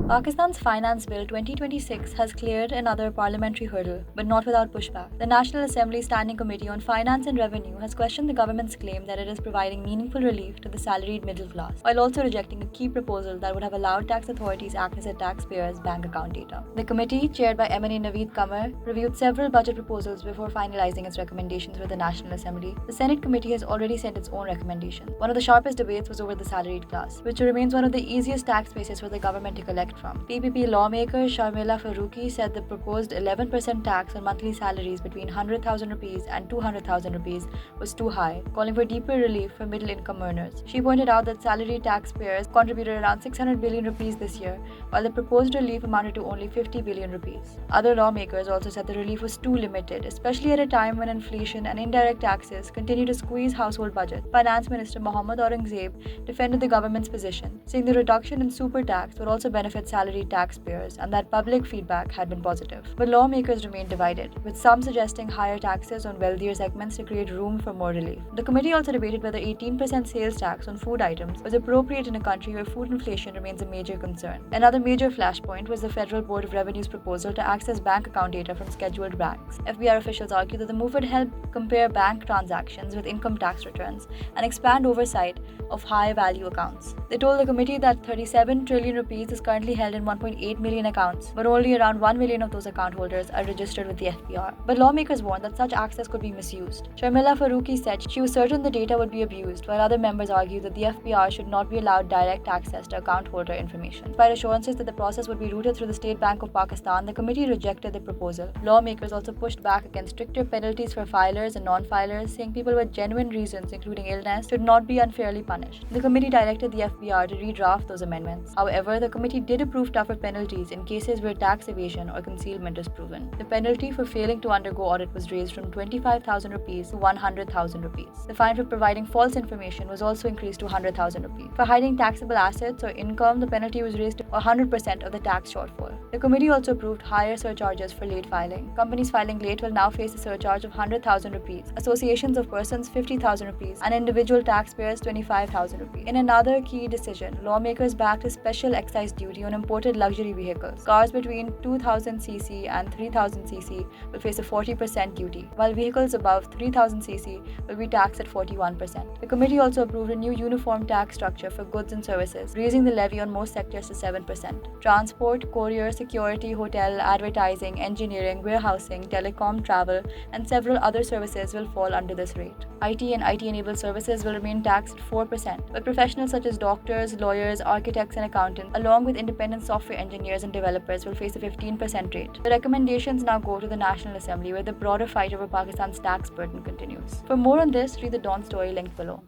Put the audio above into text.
Pakistan's Finance Bill 2026 has cleared another parliamentary hurdle, but not without pushback. The National Assembly Standing Committee on Finance and Revenue has questioned the government's claim that it is providing meaningful relief to the salaried middle class, while also rejecting a key proposal that would have allowed tax authorities access to taxpayers' bank account data. The committee, chaired by MNA Naveed Qamar, reviewed several budget proposals before finalizing its recommendations with the National Assembly. The Senate committee has already sent its own recommendation. One of the sharpest debates was over the salaried class, which remains one of the easiest tax bases for the government to collect from. PPP lawmaker Sharmila Faruqi said the proposed 11% tax on monthly salaries between 100,000 rupees and 200,000 rupees was too high, calling for deeper relief for middle-income earners. She pointed out that salary taxpayers contributed around 600 billion rupees this year, while the proposed relief amounted to only 50 billion rupees. Other lawmakers also said the relief was too limited, especially at a time when inflation and indirect taxes continue to squeeze household budgets. Finance Minister Mohammad Aurangzeb defended the government's position, saying the reduction in super tax would also benefit salaried taxpayers and that public feedback had been positive. But lawmakers remained divided, with some suggesting higher taxes on wealthier segments to create room for more relief. The committee also debated whether 18% sales tax on food items was appropriate in a country where food inflation remains a major concern. Another major flashpoint was the Federal Board of Revenue's proposal to access bank account data from scheduled banks. FBR officials argued that the move would help compare bank transactions with income tax returns and expand oversight of high-value accounts. They told the committee that 37 trillion rupees is currently held in 1.8 million accounts, but only around 1 million of those account holders are registered with the FBR. But lawmakers warned that such access could be misused. Sharmila Faruqi said she was certain the data would be abused, while other members argued that the FBR should not be allowed direct access to account holder information. Despite assurances that the process would be routed through the State Bank of Pakistan, the committee rejected the proposal. Lawmakers also pushed back against stricter penalties for filers and non-filers, saying people with genuine reasons, including illness, should not be unfairly punished. The committee directed the FBR to redraft those amendments. However, the committee did approve tougher penalties in cases where tax evasion or concealment is proven. The penalty for failing to undergo audit was raised from 25,000 rupees to 100,000 rupees. The fine for providing false information was also increased to 100,000 rupees. For hiding taxable assets or income, the penalty was raised to 100% of the tax shortfall. The committee also approved higher surcharges for late filing. Companies filing late will now face a surcharge of 100,000 rupees, associations of persons 50,000 rupees, and individual taxpayers 25,000 rupees. In another key decision, lawmakers backed a special excise duty on imported luxury vehicles. Cars between 2000cc and 3000cc will face a 40% duty, while vehicles above 3000cc will be taxed at 41%. The committee also approved a new uniform tax structure for goods and services, raising the levy on most sectors to 7%. Transport, courier, security, hotel, advertising, engineering, warehousing, telecom, travel, and several other services will fall under this rate. IT and IT-enabled services will remain taxed at 4%, but professionals such as doctors, lawyers, architects, and accountants, along with independent software engineers and developers, will face a 15% rate. The recommendations now go to the National Assembly, where the broader fight over Pakistan's tax burden continues. For more on this, read the Dawn story linked below.